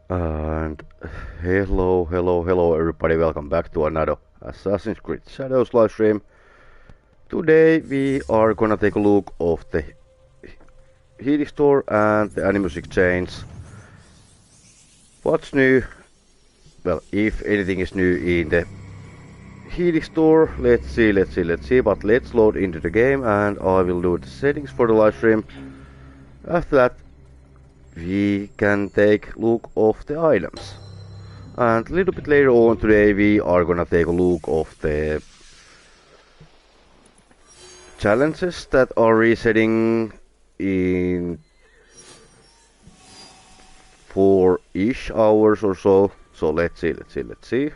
And hello everybody, welcome back to another Assassin's Creed Shadows live stream. Today we are gonna take a look of the healing store and the Animus exchange. What's new? Well, if anything is new in the healing store, let's see, but let's load into the game and I will do the settings for the live stream. After that we can take a look of the items. And a little bit later on today we are gonna take a look of the challenges that are resetting in 4-ish hours or so. So let's see.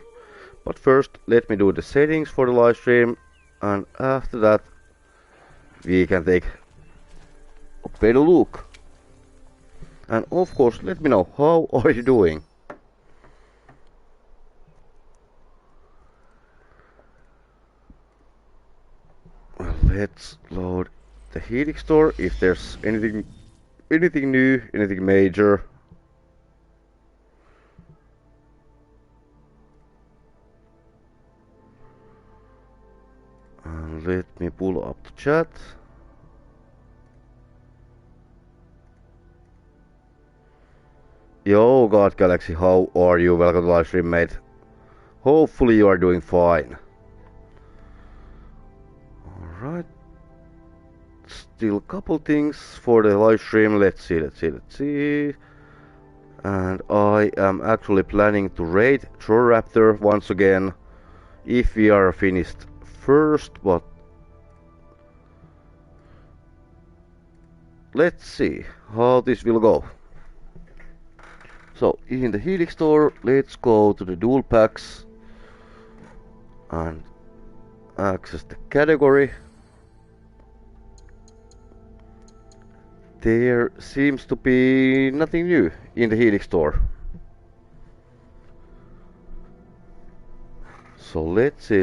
But first let me do the settings for the live stream, and after that we can take a better look. And of course let me know how are you doing. Let's load the healing store if there's anything new, anything major. And let me pull up the chat. Yo, God Galaxy, how are you? Welcome to live stream, mate. Hopefully you are doing fine. Alright. Still a couple things for the live stream. Let's see. And I am actually planning to raid Raptor once again if we are finished first, but let's see how this will go. So in the healing store, let's go to the dual packs and access the category. There seems to be nothing new in the healing store. So let's see.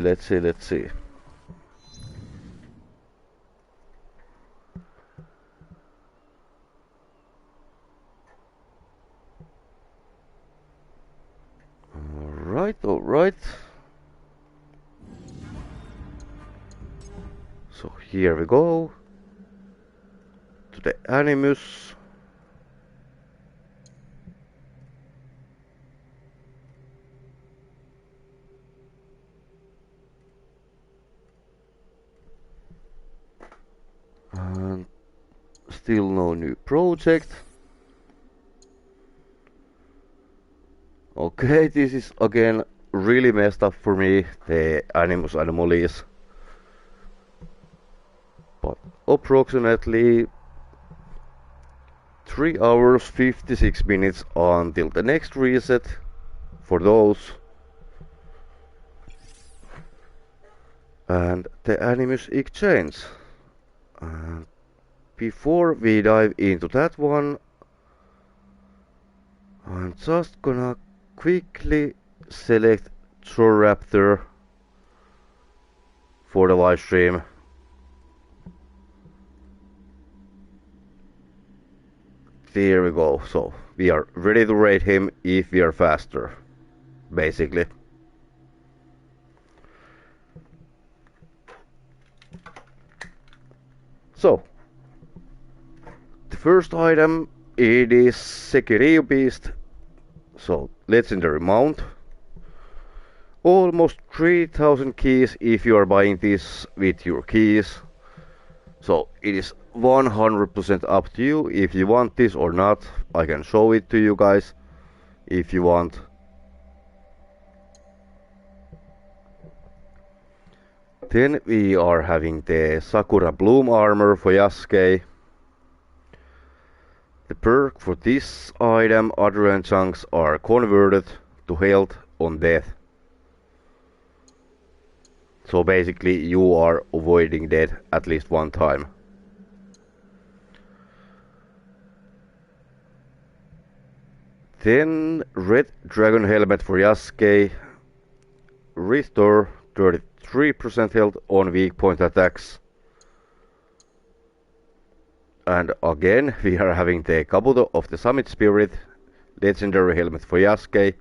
Alright. So here we go. To the Animus. And still no new project. Okay, this is again really messed up for me, the Animus Anomalies. But approximately 3 hours 56 minutes until the next reset for those. And the Animus exchange. And before we dive into that one, I'm just gonna quickly select Raptor for the live stream. There we go. So we are ready to raid him if we are faster, basically. So the first item, it is Sekirio Beast. So legendary mount. Almost 3000 keys if you are buying this with your keys. So it is 100% up to you if you want this or not. I can show it to you guys if you want. Then we are having the Sakura Bloom armor for Yasuke. The perk for this item, adrenaline chunks are converted to health on death. So basically you are avoiding death at least one time. Then red dragon helmet for Yasuke. Restore 33% health on weak point attacks. And again we are having the Kabuto of the Summit Spirit, legendary helmet for Yasuke.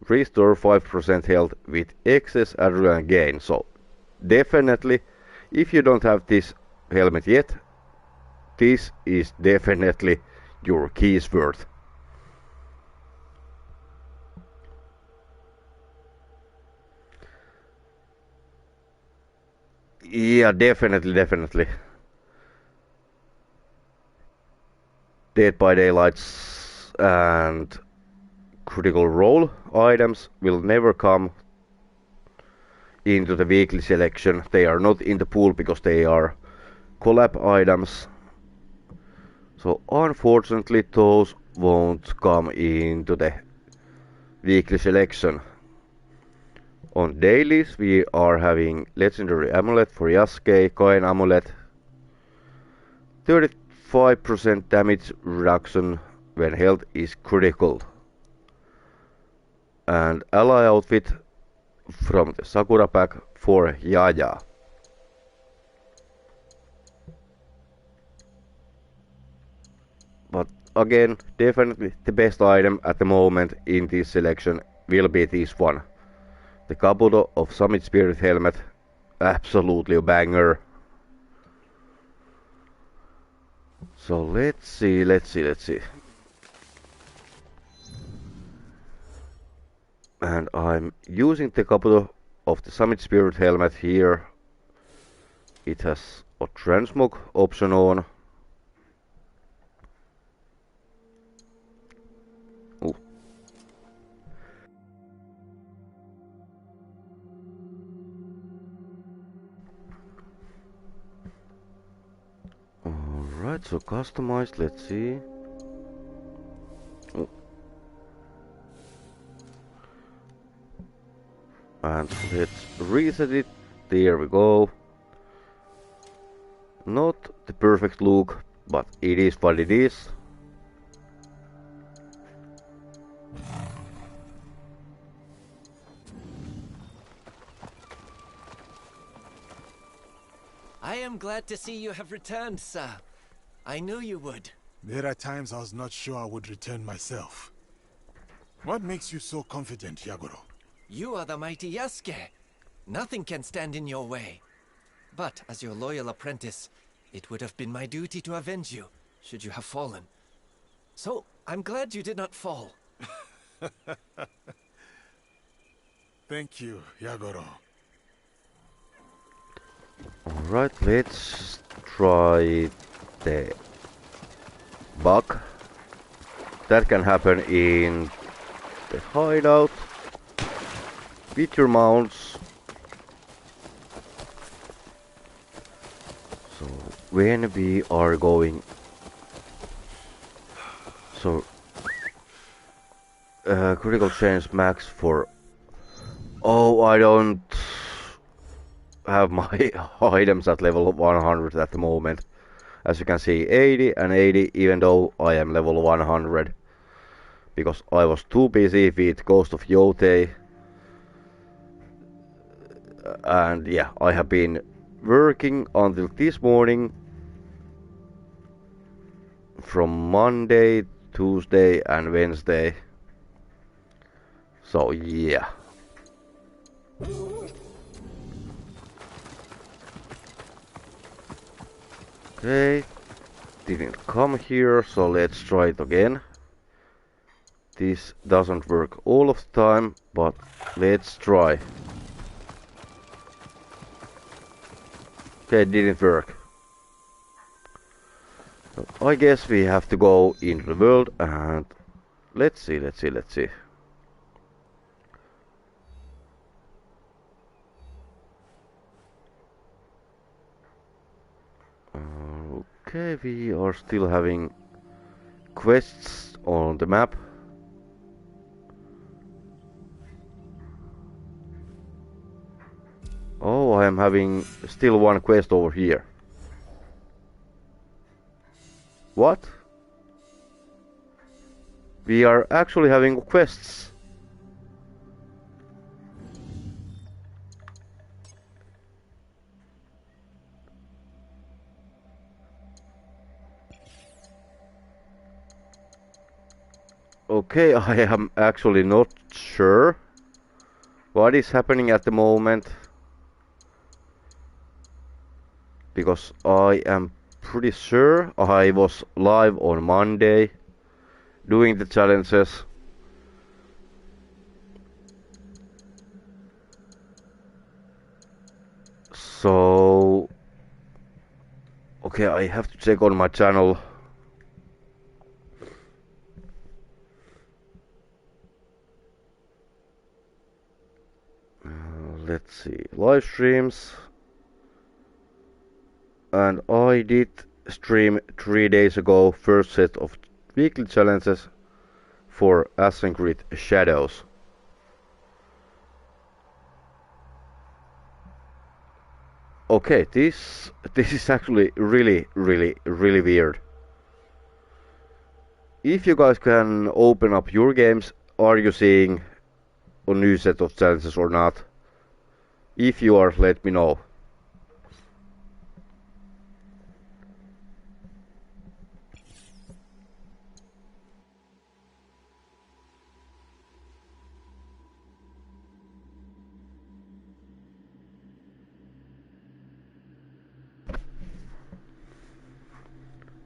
Restore 5% health with excess adrenaline gain. So definitely, if you don't have this helmet yet, this is definitely your keys worth. Yeah, definitely. Dead by Daylights and Critical Role items will never come into the weekly selection. They are not in the pool because they are collab items. So unfortunately those won't come into the weekly selection. On dailies we are having Legendary Amulet for Yasuke, Kain Amulet, 35% damage reduction when health is critical, and ally outfit from the Sakura pack for Yaya. But again, definitely the best item at the moment in this selection will be this one. The Kabuto of Summit Spirit Helmet, absolutely a banger. So let's see. And I'm using the Kabuto of the Summit Spirit Helmet here. It has a transmog option on. Ooh. Alright, so customized, let's see. Ooh. And let's reset it. There we go. Not the perfect look, but it is what it is. I am glad to see you have returned, sir. I knew you would. There are times I was not sure I would return myself. What makes you so confident, Yagoro? You are the mighty Yasuke. Nothing can stand in your way. But as your loyal apprentice, it would have been my duty to avenge you, should you have fallen. So, I'm glad you did not fall. Thank you, Yagoro. Alright, let's try the bug. That can happen in the hideout with your mounts. So when we are going, so critical chance max for, oh, I don't have my items at level 100 at the moment. As you can see, 80 and 80, even though I am level 100, because I was too busy with Ghost of Yotei. And yeah, I have been working until this morning, from Monday, Tuesday and Wednesday. So yeah. Okay, didn't come here, so let's try it again. This doesn't work all of the time, but let's try. Okay, it didn't work. So I guess we have to go into the world and let's see. Okay, we are still having quests on the map. Oh, I am having still one quest over here. What? We are actually having quests. Okay, I am actually not sure what is happening at the moment, because I am pretty sure I was live on Monday doing the challenges. So, okay, I have to check on my channel. Let's see, live streams. And I did stream 3 days ago first set of weekly challenges for Assassin's Creed Shadows. Okay, this is actually really weird. If you guys can open up your games, are you seeing a new set of challenges or not? If you are, let me know.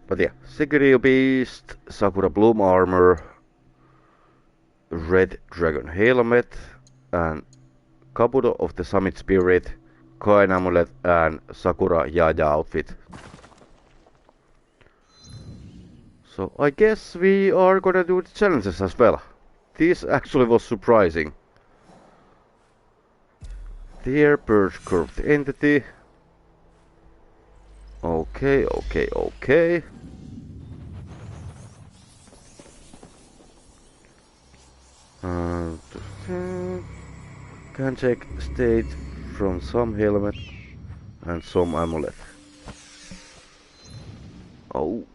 But yeah, Security Beast, Sakura Bloom Armor, Red Dragon Helmet, and Kabuto of the Summit Spirit, Kain Amulet, and Sakura Yaya outfit. So I guess we are gonna do the challenges as well. This actually was surprising. There, Purge Curved Entity. Okay. And can check state from some helmet and some amulet. Oh.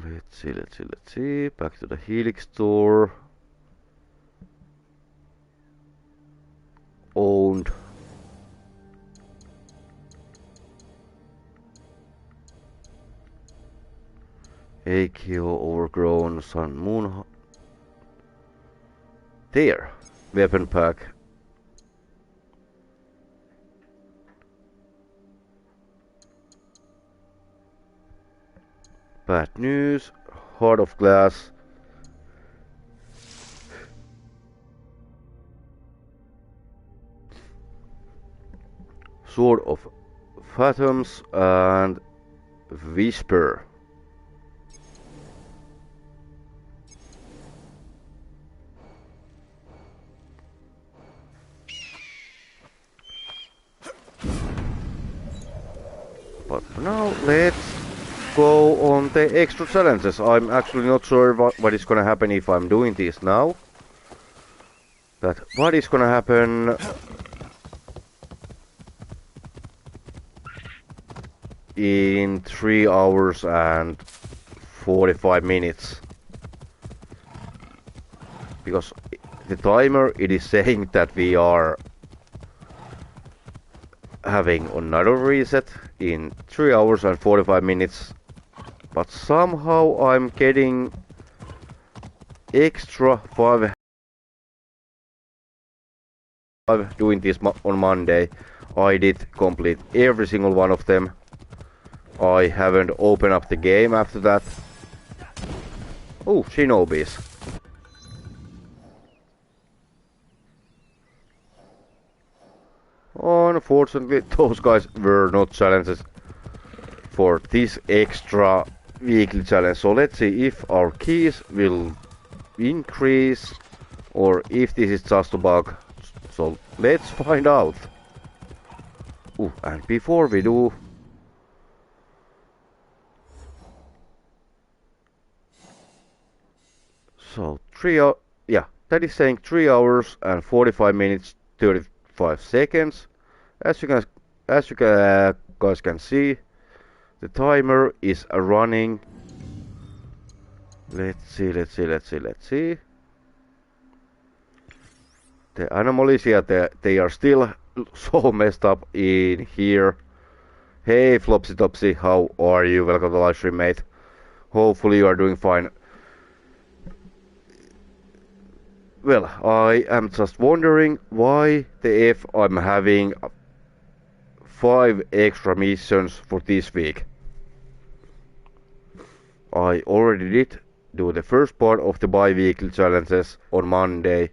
Let's see. Back to the Helix store. Owned. Ezio, Overgrown, Sun Moon. There. Weapon pack. Bad news. Heart of Glass. Sword of Phantoms and Whisper. But for now, let's go on the extra challenges. I'm actually not sure what is gonna happen if I'm doing this now. That what is gonna happen in 3 hours and 45 minutes. Because the timer, it is saying that we are having another reset in 3 hours and 45 minutes, but somehow I'm getting extra 5 doing this on Monday. I did complete every single one of them. I haven't opened up the game after that. Oh, Shinobis. Unfortunately, those guys were not challenges for this extra weekly challenge. So let's see if our keys will increase or if this is just a bug. So let's find out. Ooh, and before we do, so that is saying 3 hours and 45 minutes 35 seconds. As you guys can see, the timer is running. Let's see. The anomalies, yeah, they are still so messed up in here. Hey Flopsy Topsy, how are you? Welcome to the live stream, mate. Hopefully you are doing fine. Well, I am just wondering why the F I'm having 5 extra missions for this week. I already did do the first part of the bi-weekly challenges on Monday,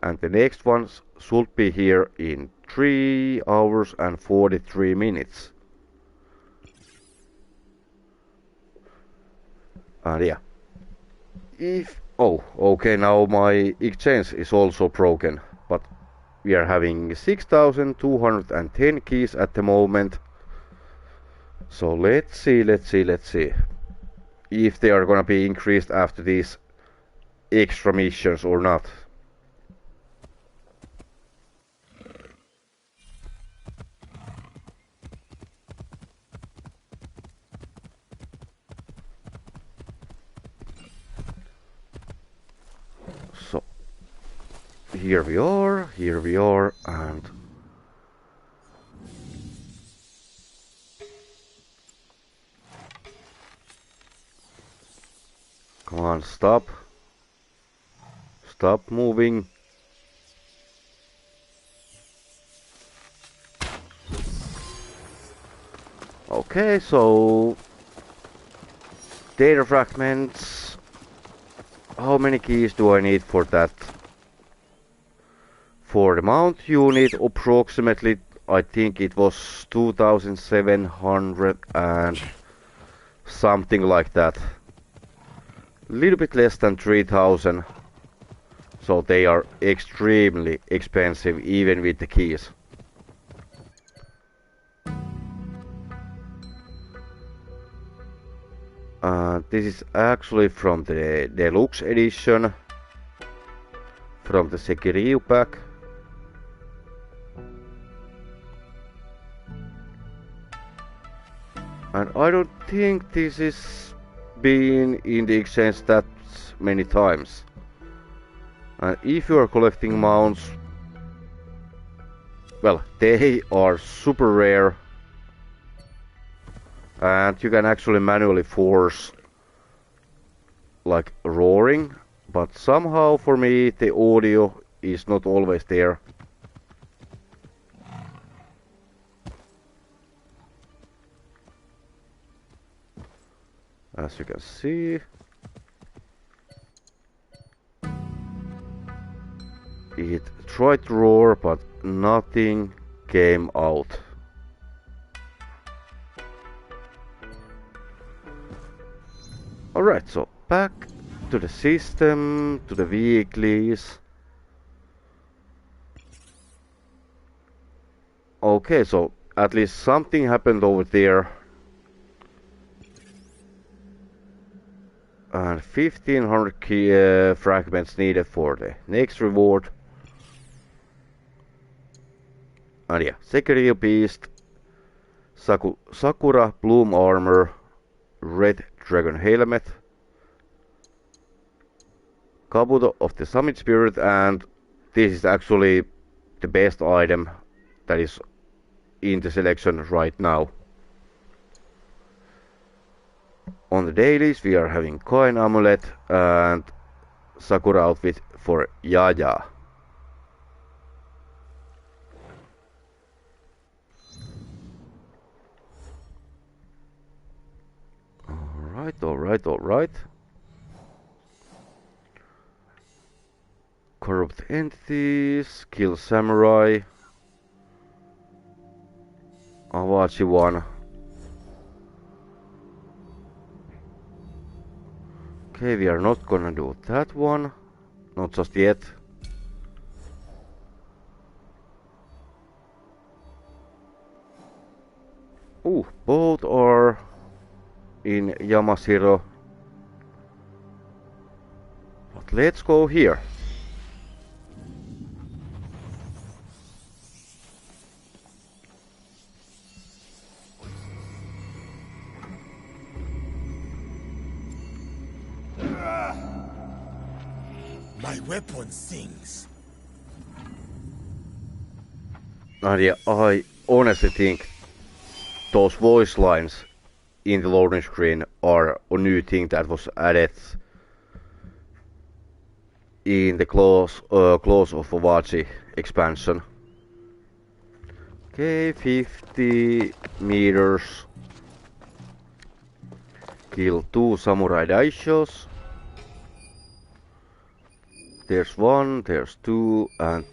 and the next ones should be here in 3 hours and 43 minutes. And yeah. Okay, now my exchange is also broken, but we are having 6,210 keys at the moment. So let's see if they are gonna be increased after these extra missions or not. So here we are, and come on, stop moving. Okay, so data fragments. How many keys do I need for that? For the mount you need approximately, I think it was 2,700 and something like that. Little bit less than 3,000. So they are extremely expensive even with the keys. This is actually from the deluxe edition, from the Sekiryu pack. And I don't think this is been in the exchange that many times. And if you are collecting mounts, well, they are super rare. And you can actually manually force like roaring, but somehow for me the audio is not always there. As you can see, it tried to roar, but nothing came out. Alright, so back to the system, to the weeklies. Okay, so at least something happened over there. And 1500 key, fragments needed for the next reward. And yeah, Sekiryu Beast, Sakura Bloom Armor, Red Dragon Helmet, Kabuto of the Summit Spirit, and this is actually the best item that is in the selection right now. On the dailies we are having Coin Amulet and Sakura outfit for Yaya. Alright. Corrupt entities, kill samurai, Awachi one. Okay, we are not gonna do that one, not just yet. Ooh, both are in Yamashiro. But let's go here. My weapon sings. And yeah, I honestly think those voice lines in the loading screen are a new thing that was added in the Claws of Owachi expansion. Okay, 50 meters. Kill 2 samurai daishos. There's 1, there's 2, and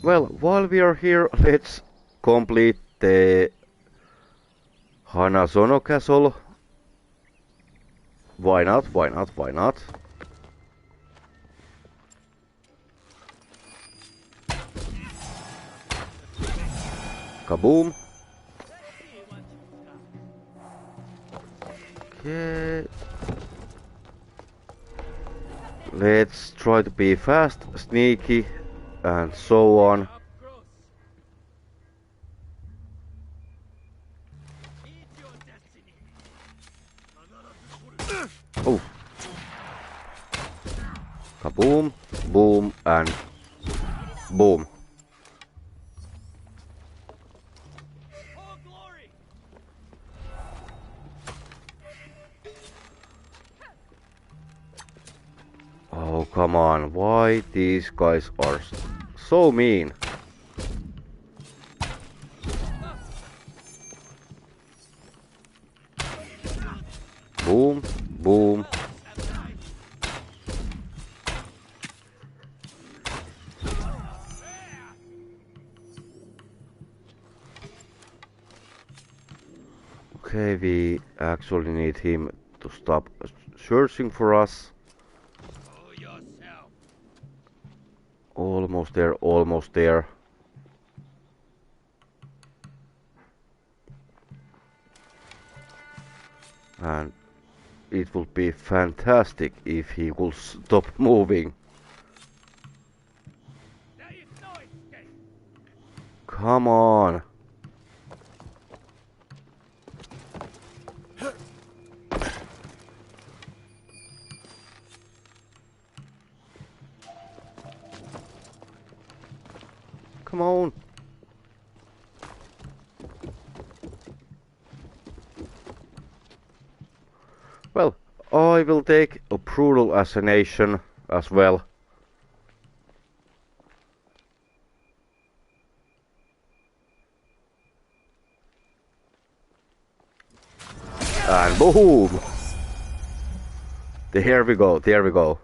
well, while we are here, let's complete the Hanazono Castle. Why not? Why not? Why not? Kaboom! Okay. Let's try to be fast, sneaky, and so on. Oh. Kaboom, boom, and boom. Oh, come on. Why these guys are so mean? Boom, boom. Okay, we actually need him to stop searching for us. Almost there, almost there. And it would be fantastic if he would stop moving. Come on. Come on. Well, I will take a brutal assassination as well. And boom! There we go, there we go.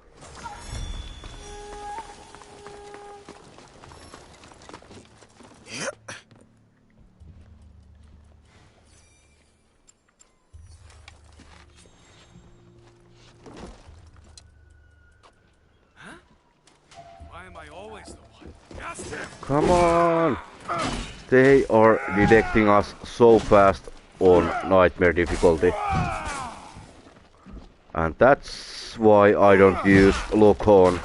Come on! They are detecting us so fast on Nightmare difficulty. And that's why I don't use lock on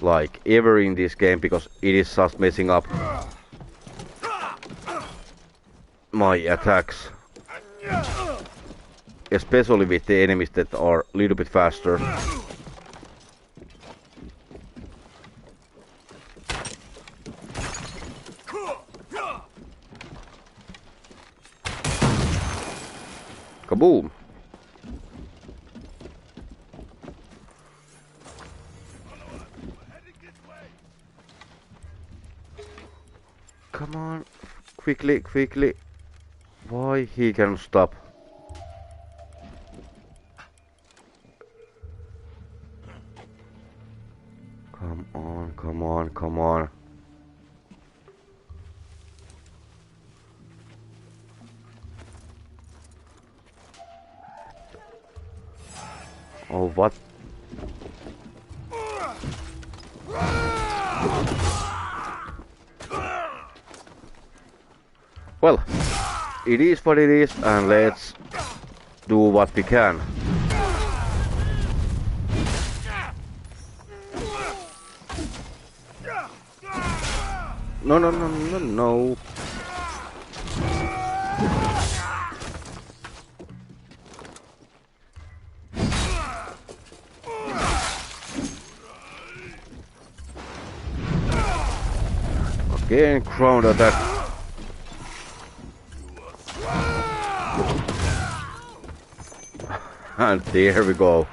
like ever in this game, because it is just messing up my attacks. Especially with the enemies that are a little bit faster. Kaboom! Come on, quickly, quickly. Why he can stop? Come on, come on, come on. Oh, what? Well, it is what it is, and let's do what we can. No, no, no, no, no. Again, ground attack. And there we go.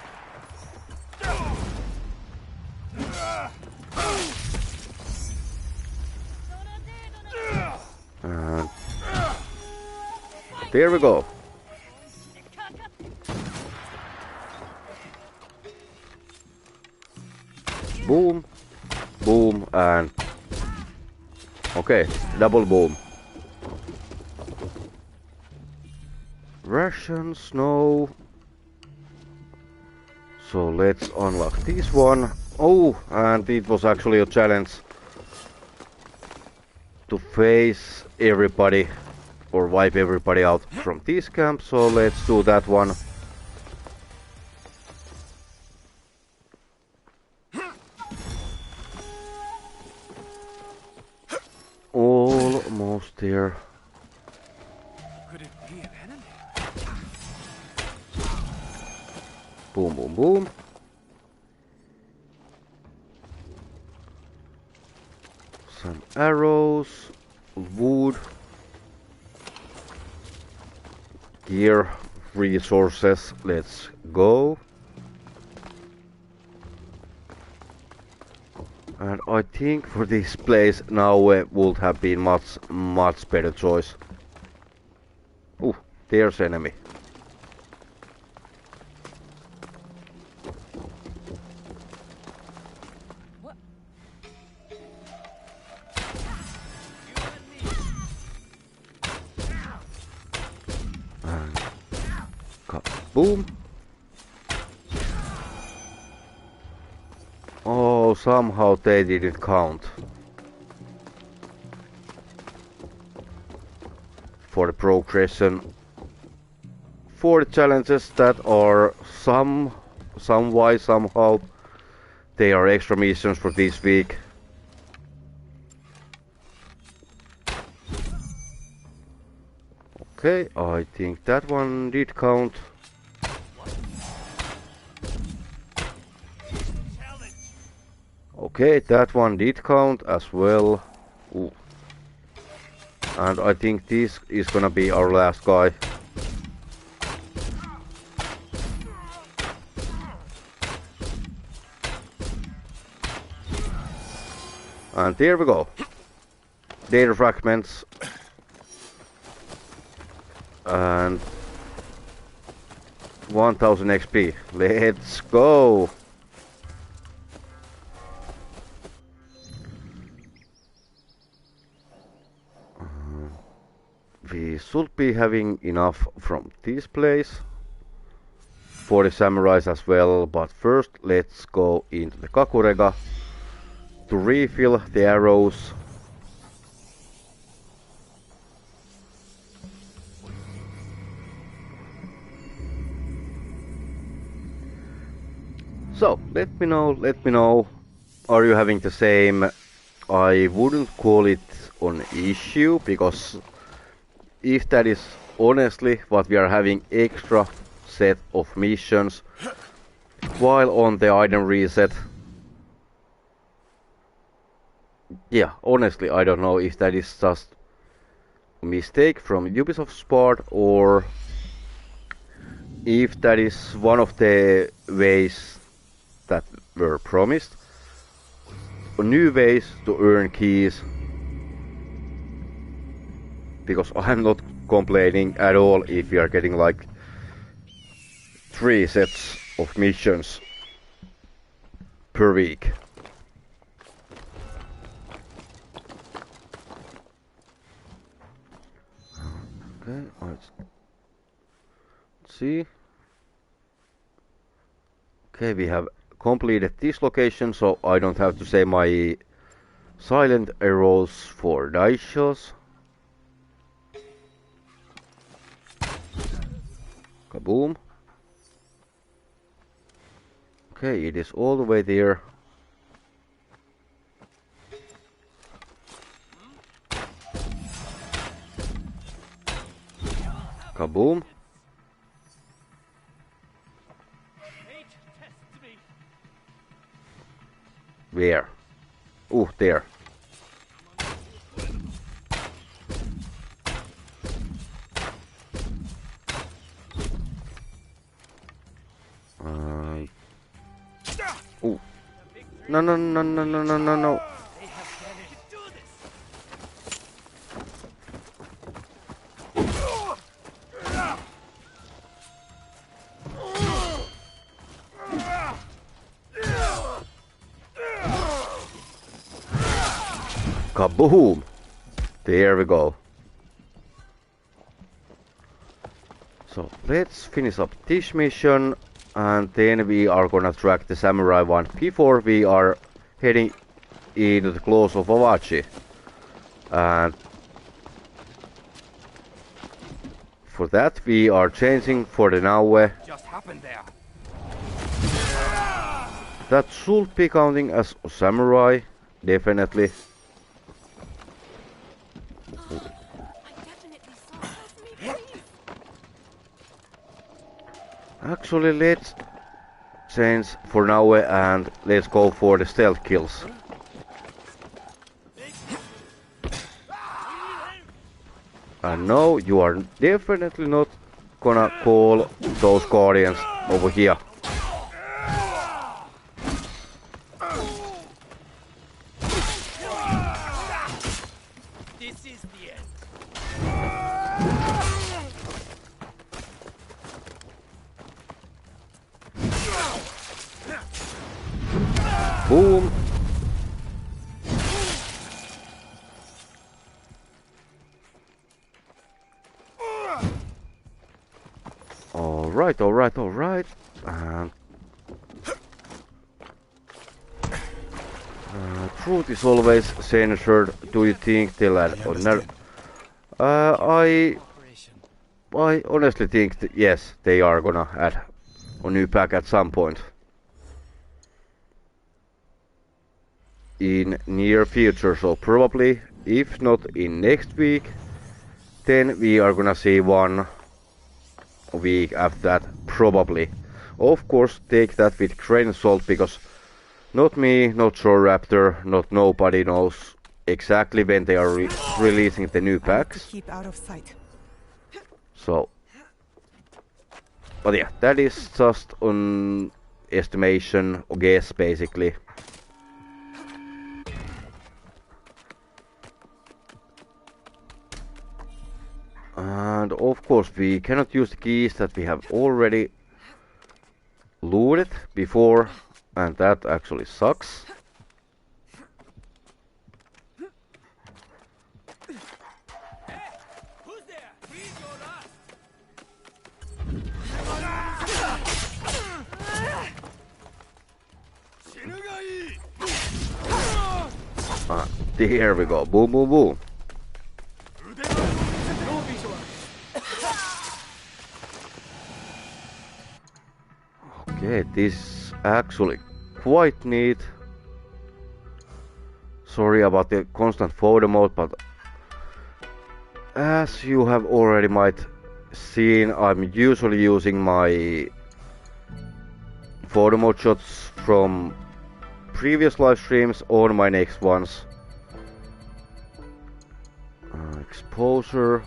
And there we go. Boom, boom, and okay, double boom. Rations, no. So let's unlock this one. Oh, and it was actually a challenge to face everybody or wipe everybody out from this camp, so let's do that one. Almost there. Could it be an enemy? Boom, boom, boom. Some arrows, wood, gear, resources. Let's go. And I think for this place now would have been much better choice. Ooh, there's enemy. What? And boom. Oh, somehow they didn't count. For the progression. For the challenges that are some way, somehow, they are extra missions for this week. Okay, I think that one did count. Okay, that one did count as well. Ooh. And I think this is gonna be our last guy. And there we go. Data fragments. And 1000 XP. Let's go! We should be having enough from this place for the samurais as well, but first let's go into the Kakurega to refill the arrows. So let me know, are you having the same? I wouldn't call it an issue, because if that is honestly what we are having extra set of missions while on the item reset. Yeah, honestly I don't know if that is just a mistake from Ubisoft's part, or if that is one of the ways that were promised. New ways to earn keys. Because I'm not complaining at all if we are getting like 3 sets of missions per week. Okay, let's see. Okay, we have completed this location, so I don't have to say my silent arrows for Daishos. Kaboom. Okay, it is all the way there. Kaboom. Where? Ooh, there. No, no, no, no, no, no, no, no. Kaboom! There we go. So let's finish up this mission and then we are gonna track the samurai one before we are heading into the claws of Awachi. And for that we are changing for the Naue. Just happened there. That should be counting as a samurai, definitely. Actually, let's change for now and let's go for the stealth kills. And no, you are definitely not gonna call those guardians over here. This is the end. Boom! Alright, alright, alright. And truth is always censored. Do you think they'll add honor? I honestly think that yes, they are gonna add a new pack at some point. In near future, so probably, if not in next week, then we are gonna see one week after that, probably. Of course, take that with grain of salt, because not me, not Raptor, not nobody knows exactly when they are releasing the new packs. Keep out of sight. So, but yeah, that is just an estimation or guess, basically. And of course we cannot use the keys that we have already looted before, and that actually sucks. Who's there? He's your last. There we go. Boom, boom, boom. Okay, this is actually quite neat. Sorry about the constant photo mode, but as you have already might seen, I'm usually using my photo mode shots from previous live streams on my next ones. Exposure.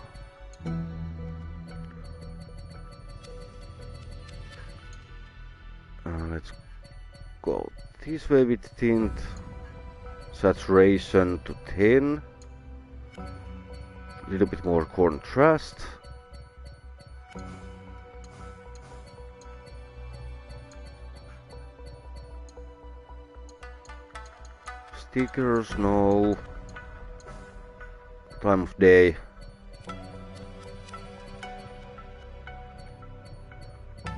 Let's go this way with tint. Saturation to 10. A little bit more contrast. Stickers, no. Time of day.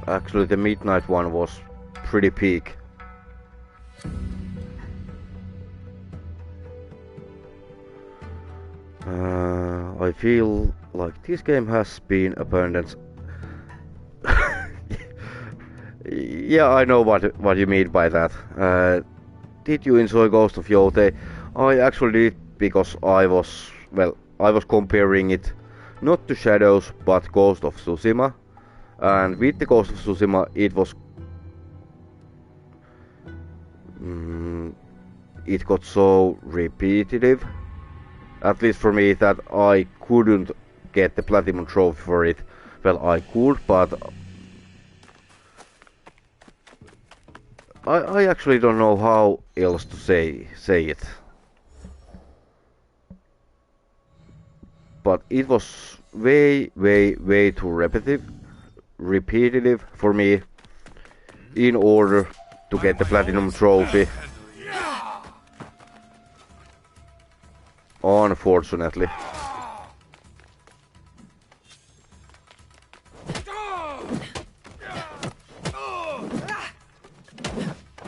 Actually, the midnight one was pretty peak. I feel like this game has been abundant. Yeah, I know what you mean by that. Did you enjoy Ghost of Yote? I actually did, because I was comparing it not to Shadows but Ghost of Tsushima, and with the Ghost of Tsushima it was it got so repetitive, at least for me, that I couldn't get the platinum trophy for it. Well, I could, but I actually don't know how else to say it. But it was way too repetitive for me in order to get the platinum trophy. Unfortunately.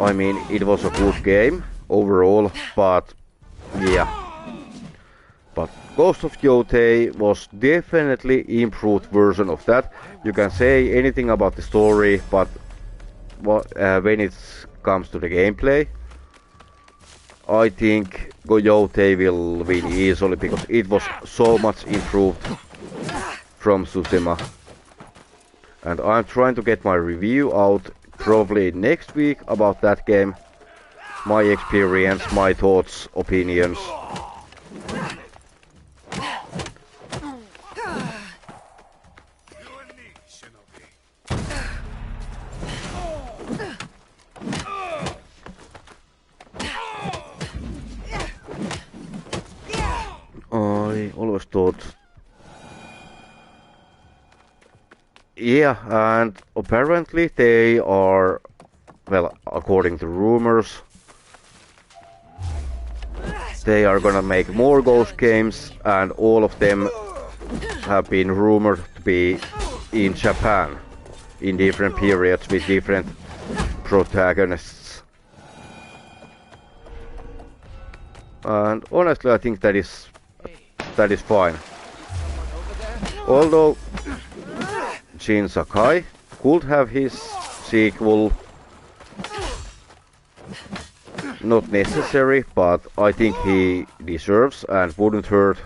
I mean, it was a good game overall, but yeah. But Ghost of Yotei was definitely improved version of that. You can say anything about the story, but when it comes to the gameplay, I think Yotei will win easily because it was so much improved from Tsushima. And I'm trying to get my review out probably next week about that game. My experience, my thoughts, opinions. I always thought... Yeah, and apparently they are, well, according to rumors, they are gonna make more Ghost games, and all of them have been rumored to be in Japan, in different periods with different protagonists. And honestly, I think that is fine. Although Shin Sakai could have his sequel. Not necessary, but I think he deserves and wouldn't hurt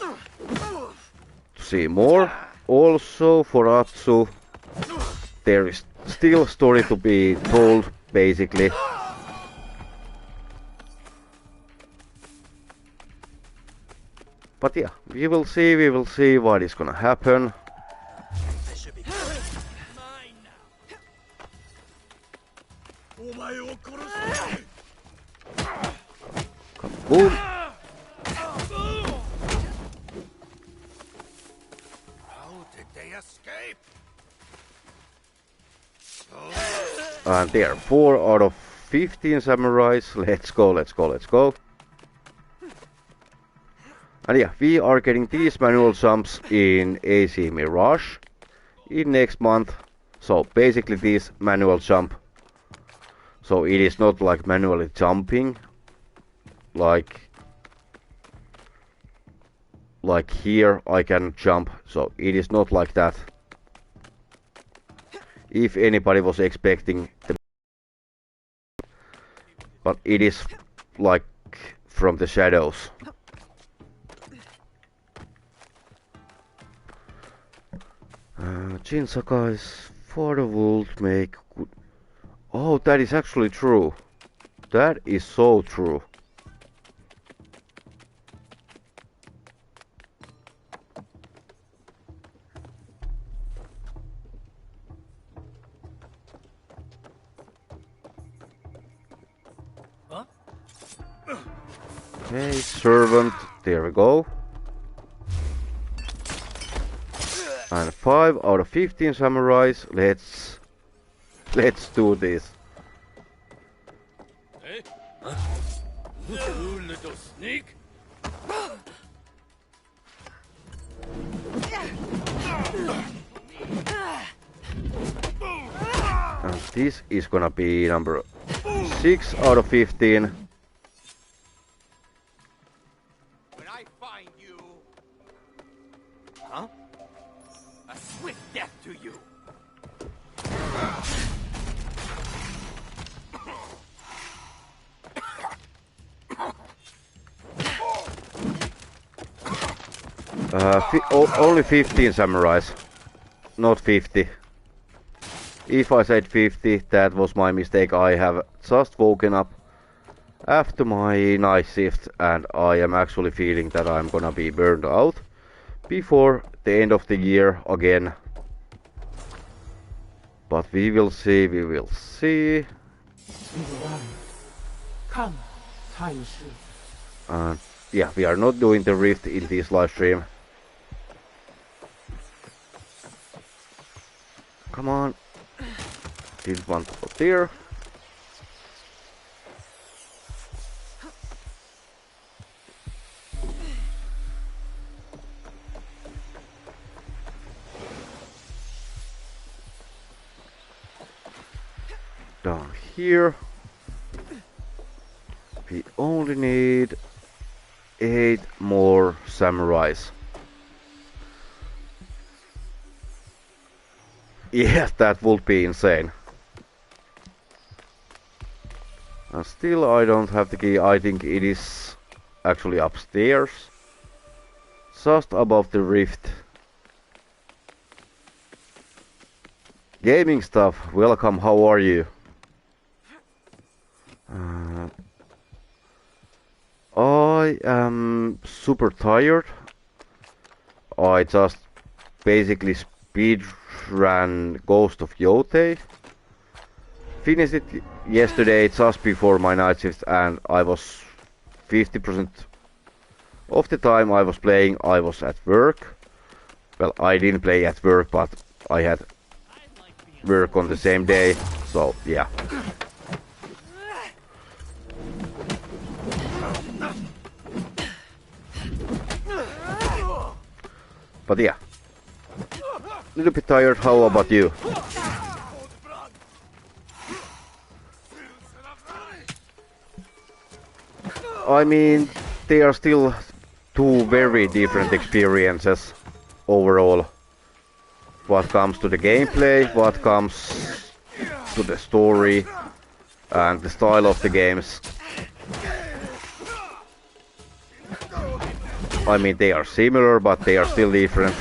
to see more. Also for Atsu, there is still story to be told, basically. But yeah, we will see what is gonna happen. Boom. How did they escape? And there, 4 out of 15 samurais. Let's go. And yeah, we are getting these manual jumps in AC Mirage in next month. So basically this manual jump. So it is not like manually jumping. Like here I can jump. So it is not like that. If anybody was expecting the... But it is like from the shadows. Shin Sakai's father would make good... Oh, that is actually true. That is so true. Huh? Okay, servant. There we go. And 5 out of 15 samurais. Let's do this. Hey? Huh? You little sneak! And this is gonna be number 6 out of 15. When I find you... Huh? A swift death to you! Only 15 samurais, not 50. If I said 50, that was my mistake. I have just woken up after my night shift and I am actually feeling that I'm gonna be burned out before the end of the year again. But we will see, we will see. We will run. Come, time shift. And yeah, we are not doing the rift in this live stream. Come on. Didn't want to go there. Down here. We only need 8 more samurais. Yes, that would be insane. And still I don't have the key. I think it is actually upstairs. Just above the rift. Gaming stuff, welcome, how are you? I am super tired. I just basically speed ran Ghost of Yotei. Finished it yesterday just before my night shift, and I was 50% of the time I was playing, I was at work. Well, I didn't play at work, but I had work on the same day, so yeah. But yeah, a little bit tired. How about you? I mean, they are still two very different experiences overall. What comes to the gameplay, what comes to the story, and the style of the games. I mean, they are similar, but they are still different.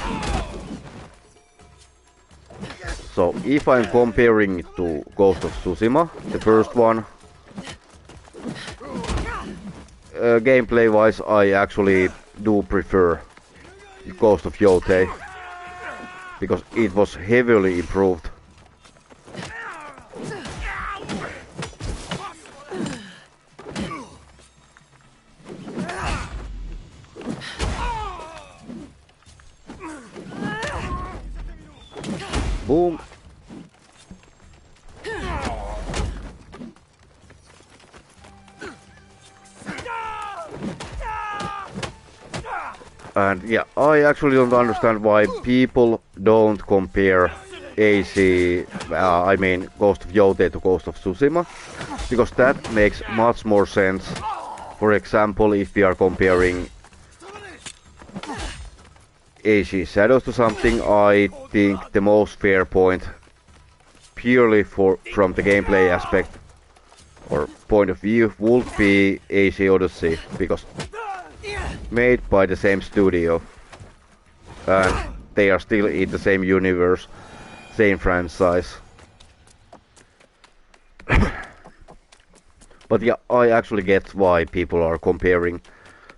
So, if I'm comparing it to Ghost of Tsushima, the first one, gameplay-wise, I actually do prefer Ghost of Yotei, because it was heavily improved. Boom. And yeah, I actually don't understand why people don't compare I mean Ghost of Yotei to Ghost of Tsushima, because that makes much more sense. For example, if we are comparing AC Shadows to something, I think the most fair point, purely from the gameplay aspect or point of view, would be AC Odyssey, because made by the same studio, and they are still in the same universe, same franchise. But yeah, I actually get why people are comparing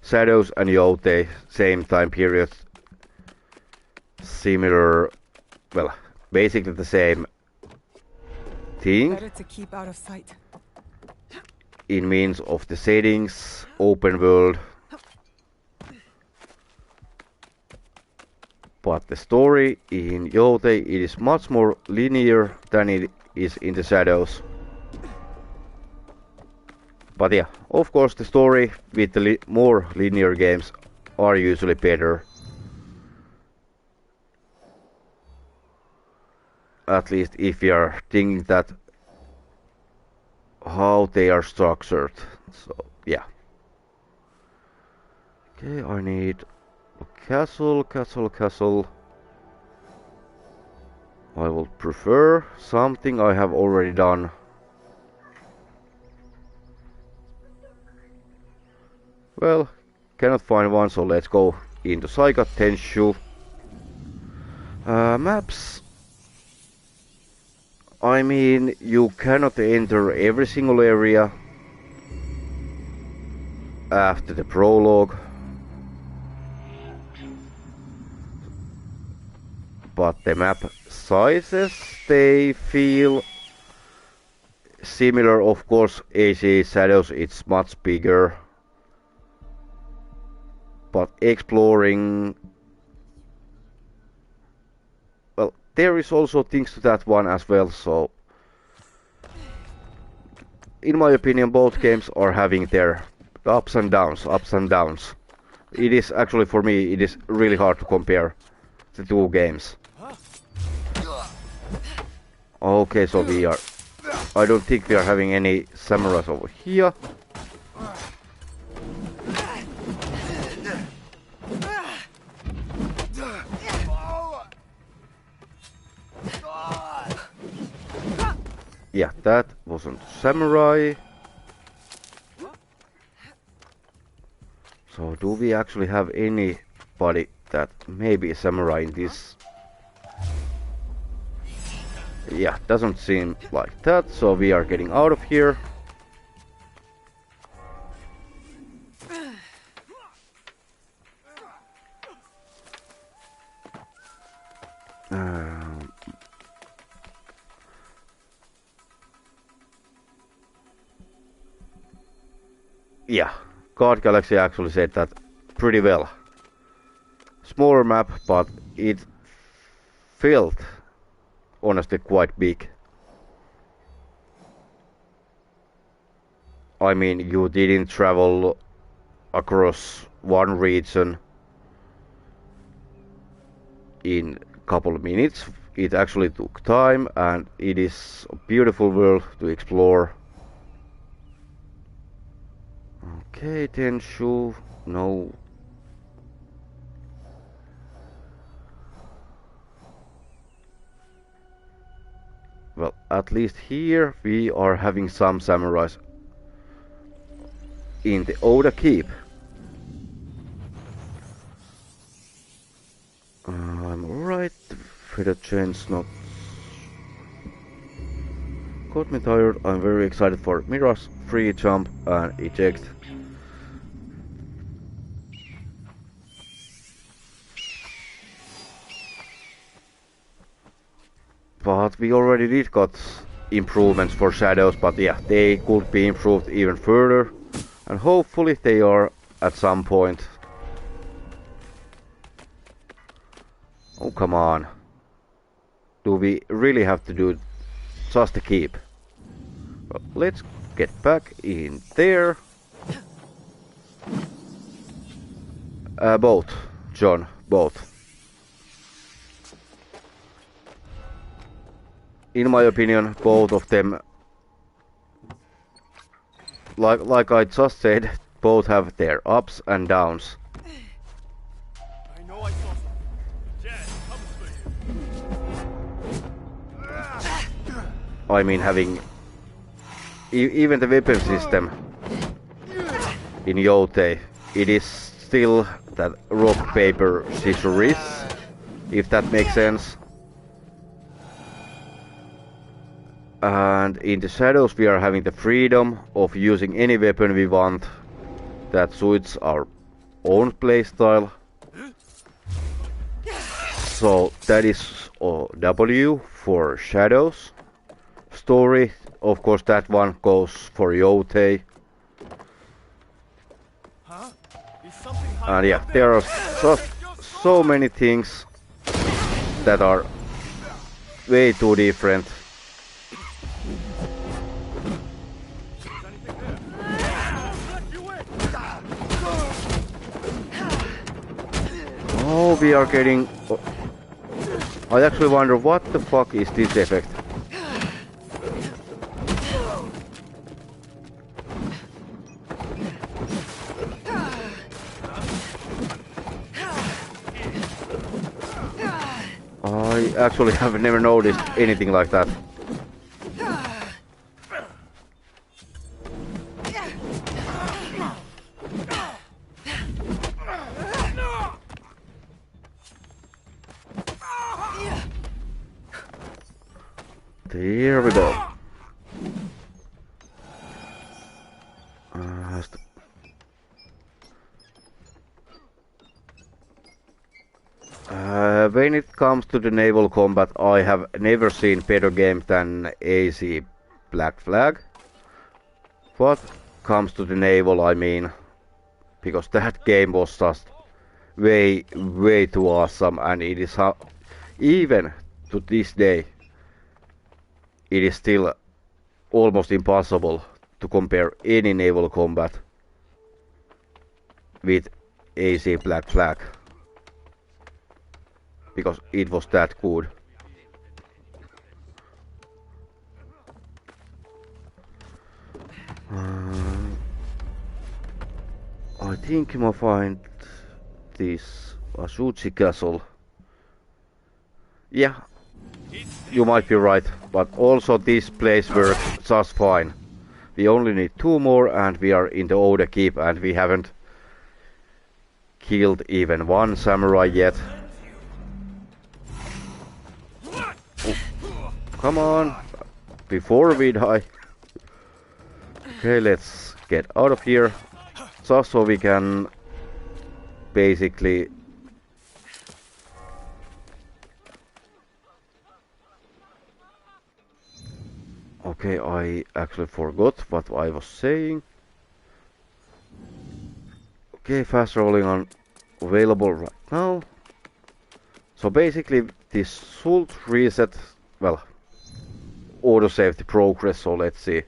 Shadows and Yotei, same time periods, similar, well, basically the same thing. Better to keep out of sight. In means of the settings, open world. But the story in Yotei, it is much more linear than it is in the Shadows. But yeah, of course the story with the more linear games are usually better. At least if you are thinking that how they are structured. So yeah. Okay, I need a castle. I will prefer something I have already done. Well, cannot find one, so let's go into Saiga Tenshu. Maps. I mean, you cannot enter every single area after the prologue. but the map sizes, they feel similar. Of course, AC Shadows, it's much bigger. But exploring... Well, there is also things to that one as well, so... In my opinion, both games are having their ups and downs, ups and downs. It is actually, for me, it is really hard to compare the two games. Okay, so we are... I don't think we are having any samurais over here. Yeah, that wasn't samurai. So do we actually have anybody that may be a samurai in this? Yeah, doesn't seem like that, so we are getting out of here. Yeah, God Galaxy actually said that pretty well. Smaller map, but it felt honestly quite big. I mean, you didn't travel across one region in a couple of minutes. It actually took time, and it is a beautiful world to explore. Okay, Tenshu, no. Well, at least here we are having some samurais in the Oda Keep. I'm alright, feather chains not... Got me tired, I'm very excited for Mira's free jump and eject. But we already did got improvements for shadows, but yeah, they could be improved even further. And hopefully they are at some point. Oh, come on. Do we really have to do just a keep? Well, let's get back in there. Both, John, both. In my opinion, both of them, like I just said, both have their ups and downs. I know I saw something. Jet comes for you. I mean, having even the weapon system in Yotei, it is still that rock, paper, scissors, if that makes sense. And in the shadows we are having the freedom of using any weapon we want that suits our own playstyle. So that is W for shadows. Story, of course that one goes for Yotei. And yeah, there are just so many things that are way too different. Oh, we are getting... I actually wonder what the fuck is this effect. I actually have never noticed anything like that. Here we go. When it comes to the naval combat, I have never seen better game than AC Black Flag. What comes to the naval, I mean, because that game was just way too awesome, and it is even to this day, it is still almost impossible to compare any naval combat with AC Black Flag, because it was that good. I think I find this Asuchi Castle. Yeah, you might be right, but also this place works just fine. We only need 2 more and we are in the Oda Keep, and we haven't killed even 1 samurai yet. Oh, come on, before we die. Okay, let's get out of here, just so we can basically okay, I actually forgot what I was saying. Okay, fast rolling on available right now. So basically this should reset, well, autosave the progress, so let's see.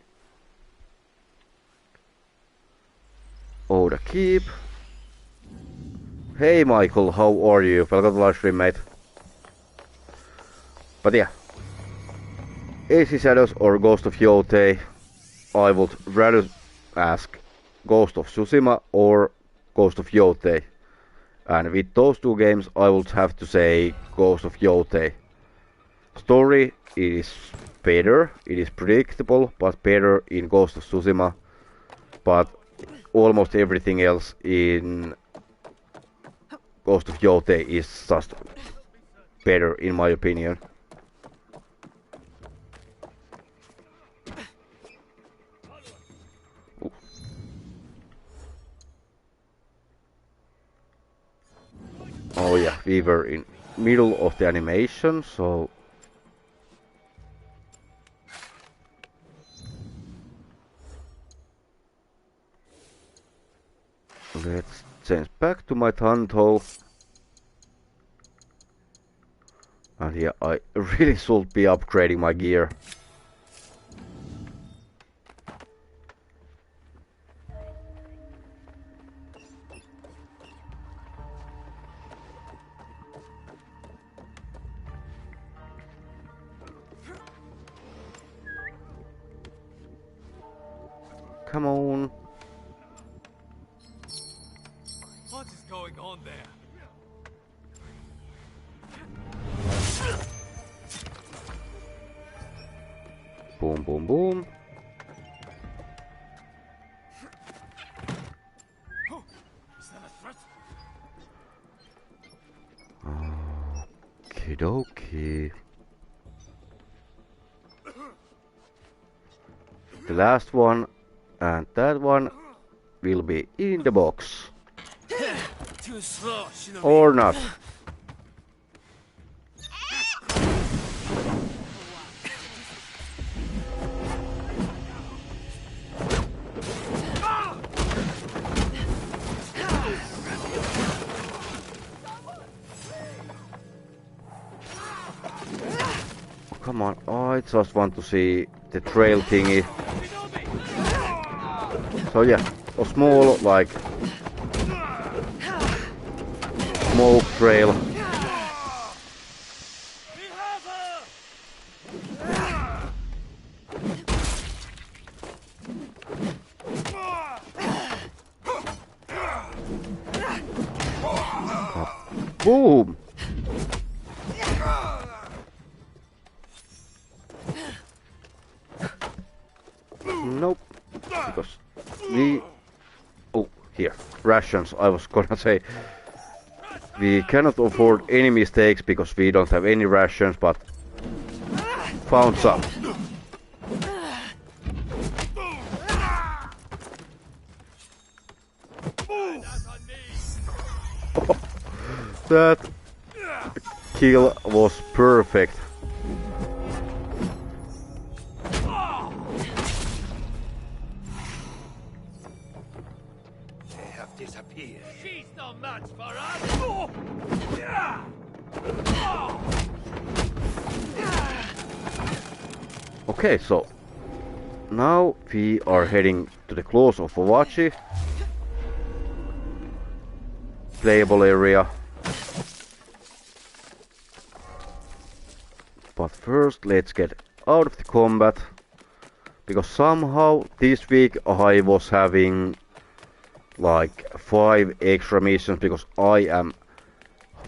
Oda Keep. Hey Michael, how are you? Welcome to live stream, mate. But yeah, AC Shadows or Ghost of Yotei, I would rather ask Ghost of Tsushima or Ghost of Yotei. And with those 2 games, I would have to say Ghost of Yotei. Story is better, it is predictable, but better in Ghost of Tsushima. But almost everything else in Ghost of Yotei is just better, in my opinion. Oh yeah, we were in middle of the animation, so let's change back to my Tanto. And yeah, I really should be upgrading my gear. Come on. What is going on there? Boom, boom, boom. Is that a threat? Okie dokie. The last one and that one will be in the box. Too slow, Shinobi. Or not. Come on, I just want to see the trail thingy. So yeah, a small, like, smoke trail. Boom! Nope. Because we... Oh, here. Rations, I was gonna say. We cannot afford any mistakes because we don't have any rations, but... Found some. That kill was perfect. They have disappeared. She's no match for us! Okay, so now we are heading to the close of Owachi playable area. But first let's get out of the combat, because somehow this week I was having like 5 extra missions, because I am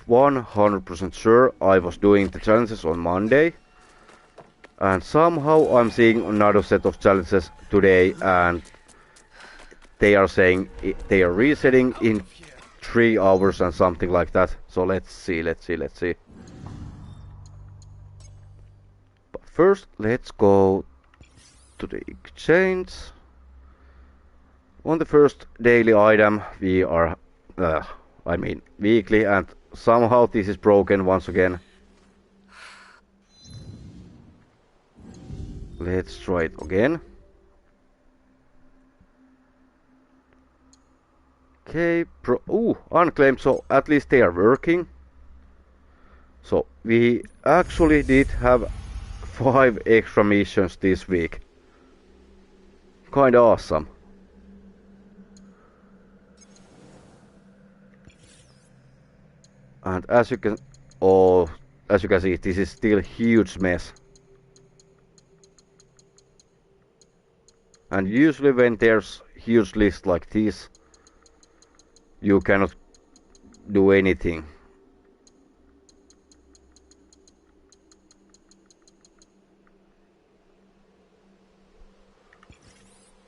100% sure I was doing the challenges on Monday, and somehow I'm seeing another set of challenges today, and they are saying they are resetting in 3 hours and something like that. So let's see. But first let's go to the exchange. On the first daily item we are, I mean weekly, and somehow this is broken once again. Let's try it again. Okay, unclaimed, so at least they are working. So we actually did have 5 extra missions this week. Kinda awesome. And as you can see, this is still a huge mess. And usually when there's huge list like this, you cannot do anything.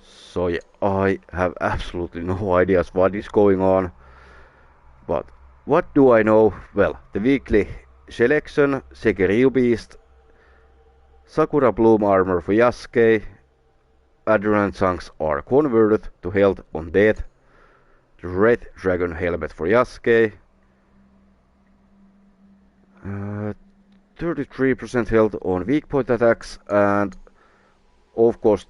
So yeah, I have absolutely no idea what is going on. But what do I know? Well, the weekly selection, Sekiryu Beast, Sakura Bloom Armor for Yasuke, Adrenaline Chunks are converted to health on death, the Red Dragon Helmet for Yasuke, 33% health on weak point attacks, and of course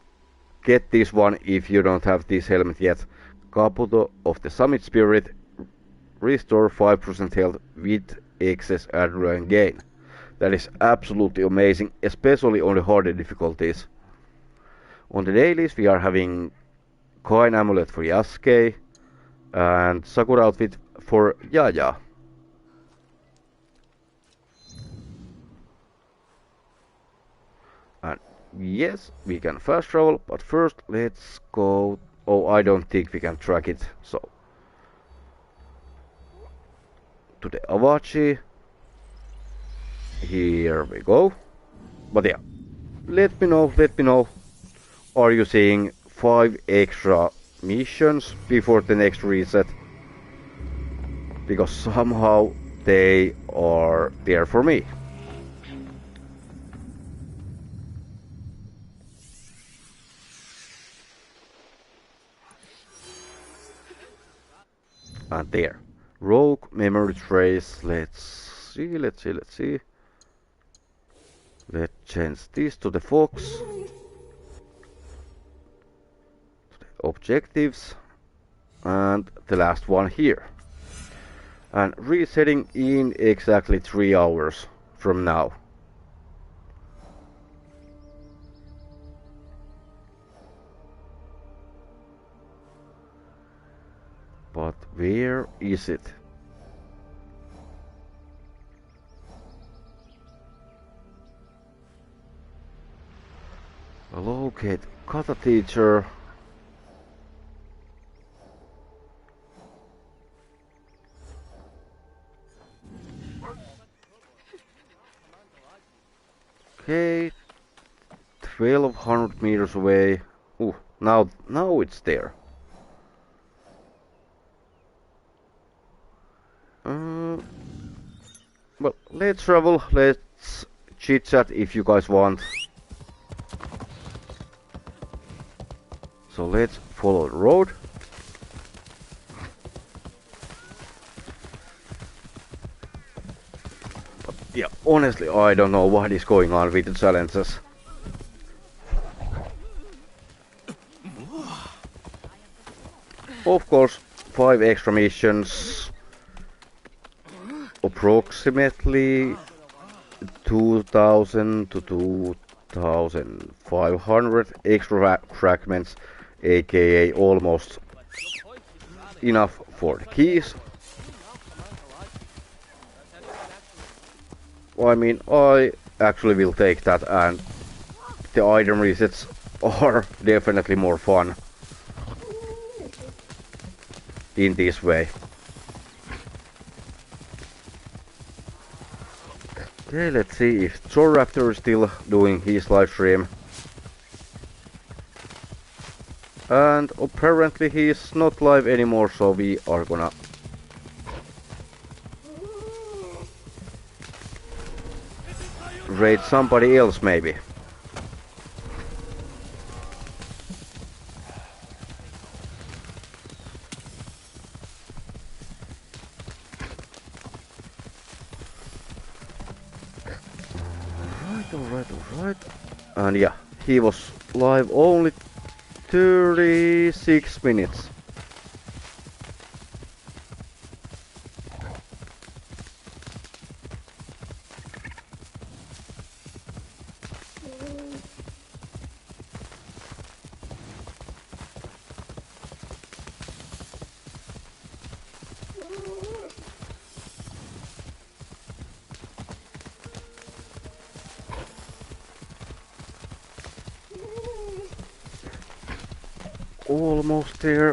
get this one if you don't have this helmet yet. Kabuto of the Summit Spirit, restore 5% health with excess adrenaline gain. That is absolutely amazing, especially on the harder difficulties. On the dailies we are having Coin Amulet for Yasuke and Sakura outfit for Yaya. And yes, we can fast travel, but first let's go. Oh, I don't think we can track it, so to the Owachi. Here we go. But yeah, let me know. Are you seeing 5 extra missions before the next reset? Because somehow they are there for me. And there. Rogue memory trace. Let's see. Let's change this to the Fox. Objectives, and the last one here, and resetting in exactly 3 hours from now. But where is it? Locate Kata teacher. Okay, 1200 meters away. Ooh, now it's there. Well, let's travel. Let's chit chat if you guys want. So let's follow the road. But Yeah, honestly, I don't know what is going on with the challenges. Of course, 5 extra missions, approximately 2000 to 2500 extra fragments, aka almost enough for the keys. I mean, I actually will take that, and the item resets are definitely more fun in this way. Okay, let's see if Zoraptor is still doing his live stream. And apparently he is not live anymore, so we are gonna raid somebody else maybe. Alright. And yeah, he was live only 36 minutes.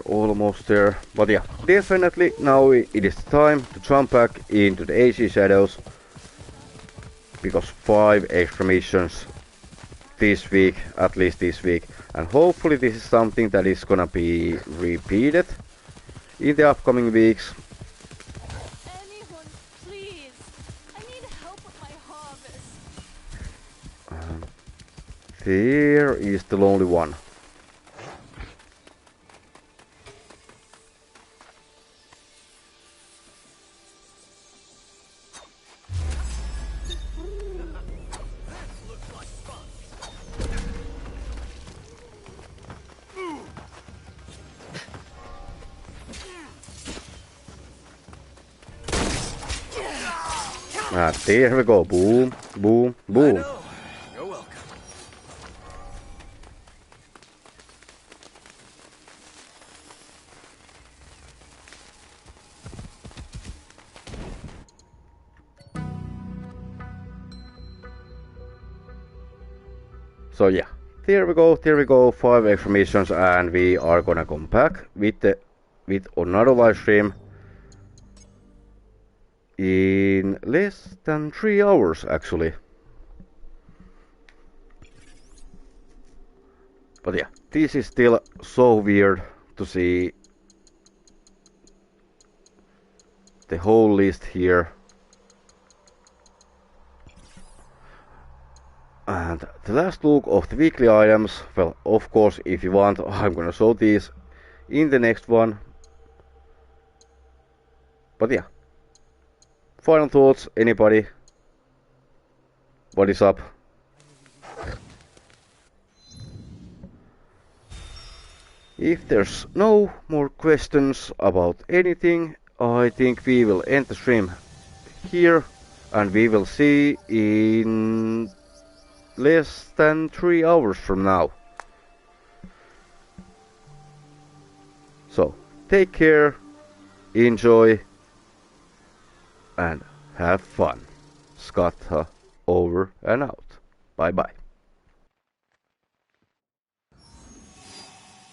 Almost there. But yeah, definitely now it is time to jump back into the AC Shadows. Because 5 extra missions this week, at least this week. And hopefully this is something that is gonna be repeated in the upcoming weeks. Anyone, please. I need help with my harvest. There is the lonely one. Ah, there we go. Boom, boom, boom. You're welcome. So yeah, there we go, 5 extra missions, and we are gonna come back with another live stream in less than 3 hours actually. But yeah, this is still so weird to see the whole list here. And the last look of the weekly items, well, of course, if you want, I'm gonna show these in the next one. But yeah, final thoughts, anybody? What is up? If there's no more questions about anything, I think we will end the stream here, and we will see in less than 3 hours from now. So, take care, enjoy, and have fun. Skatta over and out. Bye bye.